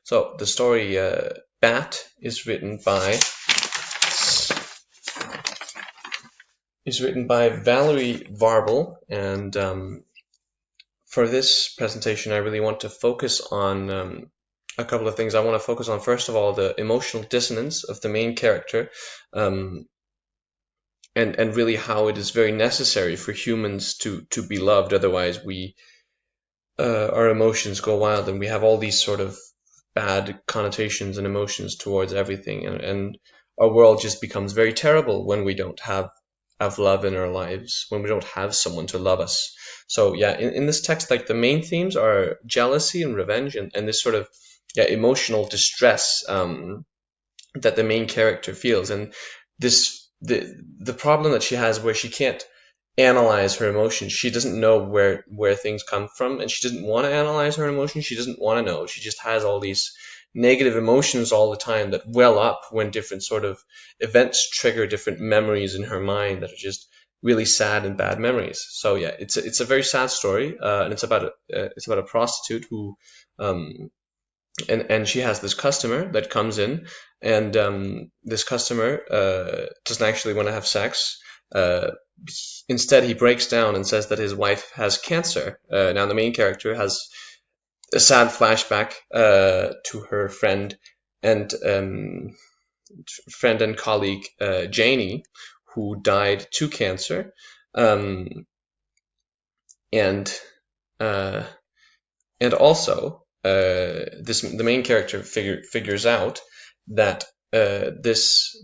So the story Bat is written by Valerie Varble, and for this presentation, I really want to focus on a couple of things. I want to focus on, first of all, the emotional dissonance of the main character, and really how it is very necessary for humans to be loved. Otherwise, our emotions go wild, and we have all these sort of bad connotations and emotions towards everything, and our world just becomes very terrible when we don't have love in our lives, when we don't have someone to love us. So yeah, in this text, like the main themes are jealousy and revenge, and this sort of emotional distress that the main character feels, and the problem that she has, where she can't analyze her emotions. She doesn't know where things come from, and she doesn't want to analyze her emotions. She doesn't want to know. She just has all these negative emotions all the time that well up when different sort of events trigger different memories in her mind that are just really sad and bad memories. So yeah, it's a very sad story, and it's about a prostitute who and she has this customer that comes in, and this customer doesn't actually want to have sex. Uh, Instead, he breaks down and says that his wife has cancer. Now, the main character has a sad flashback to her friend and colleague Janie, who died to cancer, um, and uh, also the main character figures out that this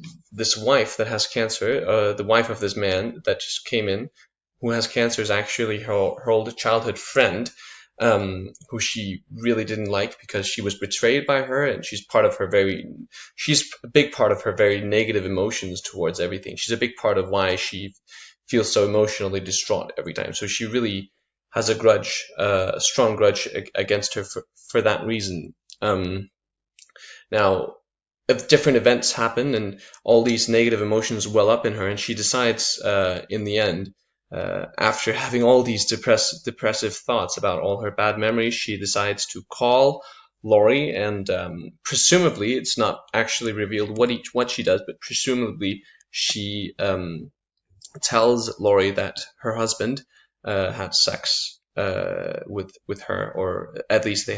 wife that has cancer, the wife of this man that just came in, who has cancer, is actually her old childhood friend, who she really didn't like because she was betrayed by her, and she's a big part of her very negative emotions towards everything. She's a big part of why she feels so emotionally distraught every time. So she really has a strong grudge against her for that reason. Now, if different events happen and all these negative emotions well up in her, and she decides in the end, after having all these depressive thoughts about all her bad memories, she decides to call Laurie, and presumably, it's not actually revealed what she does, but presumably she tells Laurie that her husband had sex with her, or at least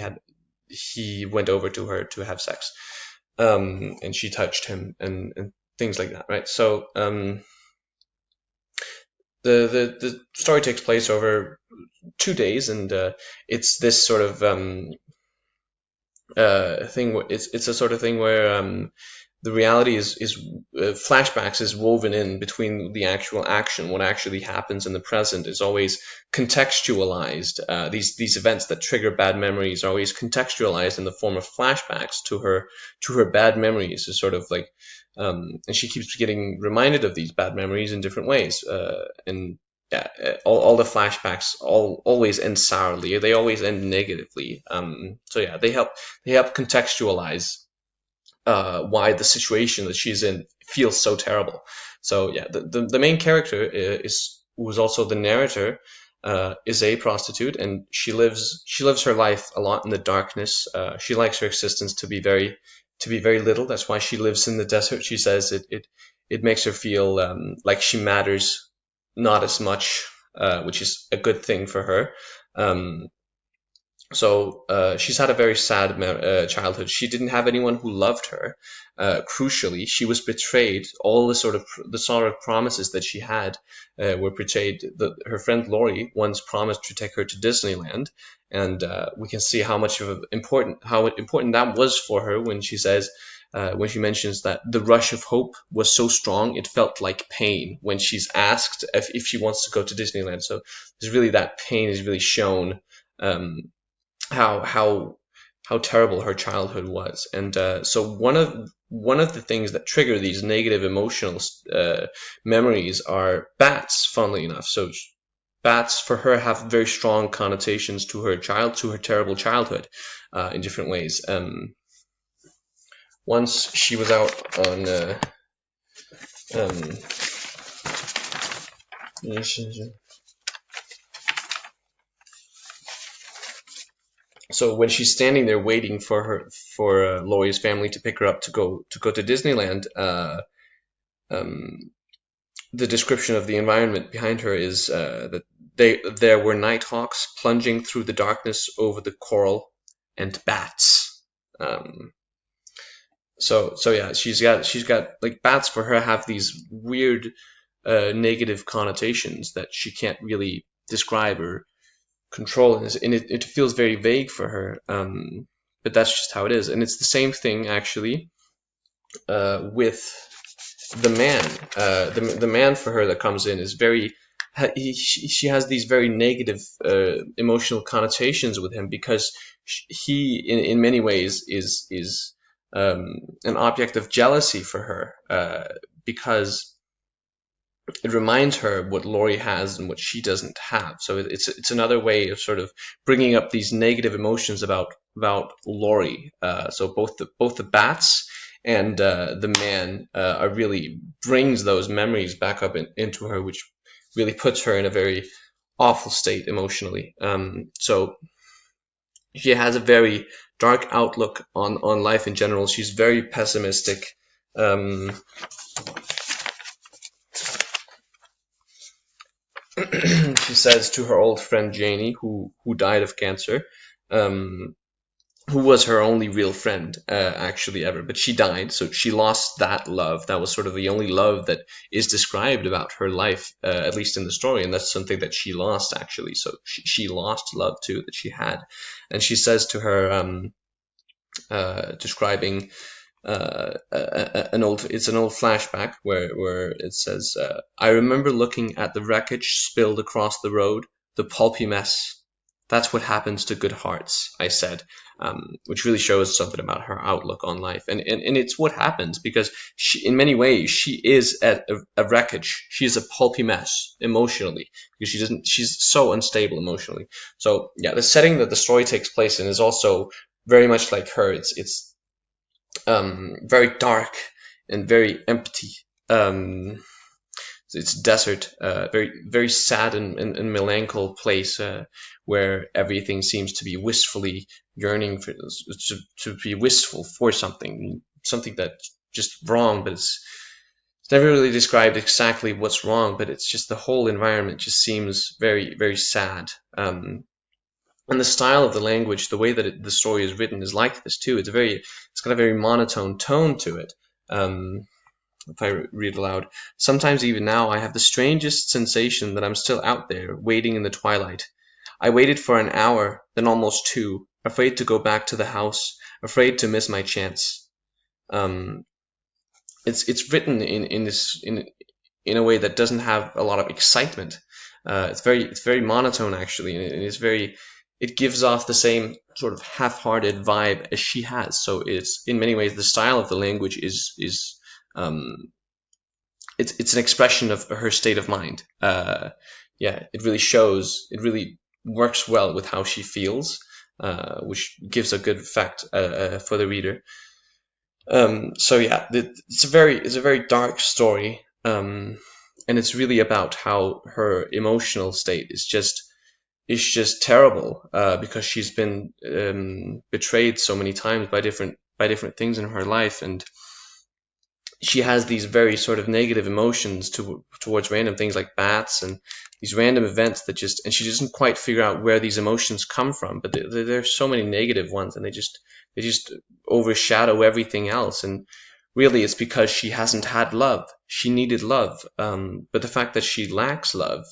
he went over to her to have sex, and she touched him, and things like that, right? So the story takes place over 2 days, and it's this sort of thing. It's a sort of thing where the reality is flashbacks is woven in between the actual action. What actually happens in the present is always contextualized. These events that trigger bad memories are always contextualized in the form of flashbacks to her bad memories. It's sort of like, and she keeps getting reminded of these bad memories in different ways. And yeah, all the flashbacks always end sourly. They always end negatively. So yeah, they help contextualize why the situation that she's in feels so terrible. So yeah, the main character who's also the narrator, is a prostitute, and she lives her life a lot in the darkness. She likes her existence to be very little. That's why she lives in the desert. She says it makes her feel like she matters not as much, which is a good thing for her. So she's had a very sad childhood. She didn't have anyone who loved her. Crucially, she was betrayed. All the sort of promises that she had were betrayed. Her friend Laurie once promised to take her to Disneyland, and we can see how important that was for her when she says. When she mentions that the rush of hope was so strong, it felt like pain when she's asked if she wants to go to Disneyland. So there's really, that pain is really shown, how terrible her childhood was. And so one of the things that trigger these negative emotional memories are bats, funnily enough. So bats for her have very strong connotations to her terrible childhood, in different ways. Once she was out on So when she's standing there waiting for Laurie's family to pick her up to go to Disneyland, um, the description of the environment behind her is that there were nighthawks plunging through the darkness over the coral and bats. So yeah, she's got like bats for her have these weird negative connotations that she can't really describe or control, and it feels very vague for her. But that's just how it is, and it's the same thing actually with the man. The man for her that comes in is she has these very negative emotional connotations with him because he in many ways is an object of jealousy for her because it reminds her what Laurie has and what she doesn't have. So it's another way of sort of bringing up these negative emotions about Laurie. So both the bats and the man are really brings those memories back up into her, which really puts her in a very awful state emotionally. So she has a very dark outlook on life in general. She's very pessimistic. She says to her old friend Janie, who died of cancer, who was her only real friend actually ever, but she died, so she lost that love. That was sort of the only love that is described about her life, at least in the story, and that's something that she lost actually. So she lost love too that she had, and she says to her, describing it's an old flashback where it says, I remember looking at the wreckage spilled across the road, the pulpy mess. That's what happens to good hearts, I said, which really shows something about her outlook on life. And it's what happens because in many ways, she is at a wreckage. She is a pulpy mess emotionally because she's so unstable emotionally. So yeah, the setting that the story takes place in is also very much like her. It's very dark and very empty. It's desert, very very sad and melancholy place where everything seems to be wistfully yearning to be wistful for something that's just wrong, but it's never really described exactly what's wrong, but it's just the whole environment just seems very very sad. And the style of the language, the way that the story is written, is like this too. It's got a very monotone tone to it. If I read aloud, sometimes even now I have the strangest sensation that I'm still out there, waiting in the twilight. I waited for an hour, then almost two, afraid to go back to the house, afraid to miss my chance. It's written in a way that doesn't have a lot of excitement. It's very monotone actually, and it gives off the same sort of half-hearted vibe as she has. So it's in many ways the style of the language is it's an expression of her state of mind. Yeah, it really works well with how she feels, which gives a good effect for the reader. So yeah, it's a very dark story, and it's really about how her emotional state is just terrible because she's been betrayed so many times by different things in her life, and she has these very sort of negative emotions towards random things like bats and these random events and she doesn't quite figure out where these emotions come from, but there's so many negative ones and they just overshadow everything else. And really it's because she hasn't had love. She needed love, but the fact that she lacks love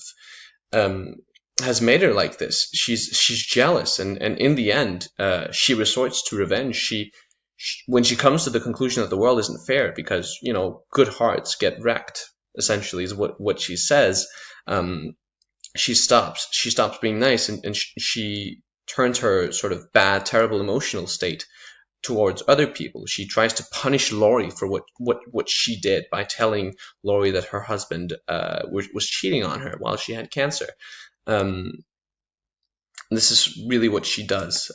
has made her like this. She's jealous, and in the end she resorts to revenge. When she comes to the conclusion that the world isn't fair because good hearts get wrecked, essentially is what she says. She stops being nice, and she turns her sort of bad, terrible emotional state towards other people. She tries to punish Laurie for what she did by telling Laurie that her husband was cheating on her while she had cancer. This is really what she does.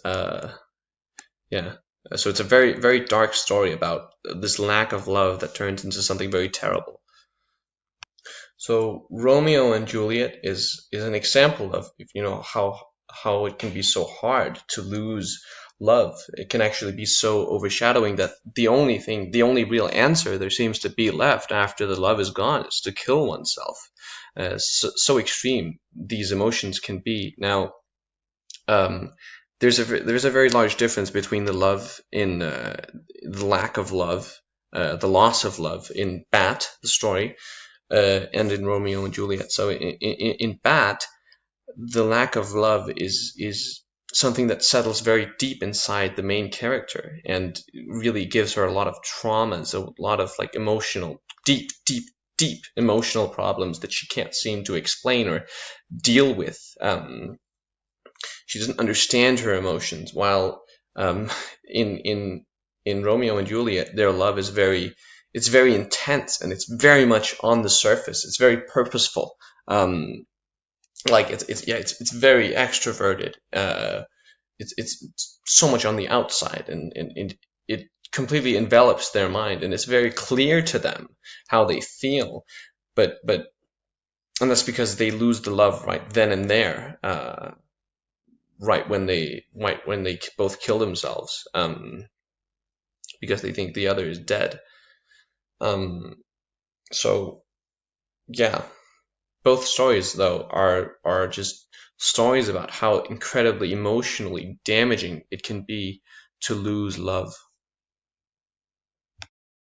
Yeah. So it's a very, very dark story about this lack of love that turns into something very terrible. So Romeo and Juliet is an example of how it can be so hard to lose love. It can actually be so overshadowing that the only real answer there seems to be left after the love is gone is to kill oneself. So extreme these emotions can be. Now, um, there's a very large difference between the love in the lack of love, the loss of love in Bat, the story, and in Romeo and Juliet. So in Bat, the lack of love is something that settles very deep inside the main character and really gives her a lot of traumas, a lot of like emotional, deep emotional problems that she can't seem to explain or deal with. She doesn't understand her emotions. While in Romeo and Juliet, their love is it's very intense and it's very much on the surface. It's very purposeful. Like it's very extroverted. It's so much on the outside, and it completely envelops their mind, and it's very clear to them how they feel. But and that's because they lose the love right then and there, right when they both kill themselves, because they think the other is dead. So yeah. Both stories, though, are just stories about how incredibly emotionally damaging it can be to lose love.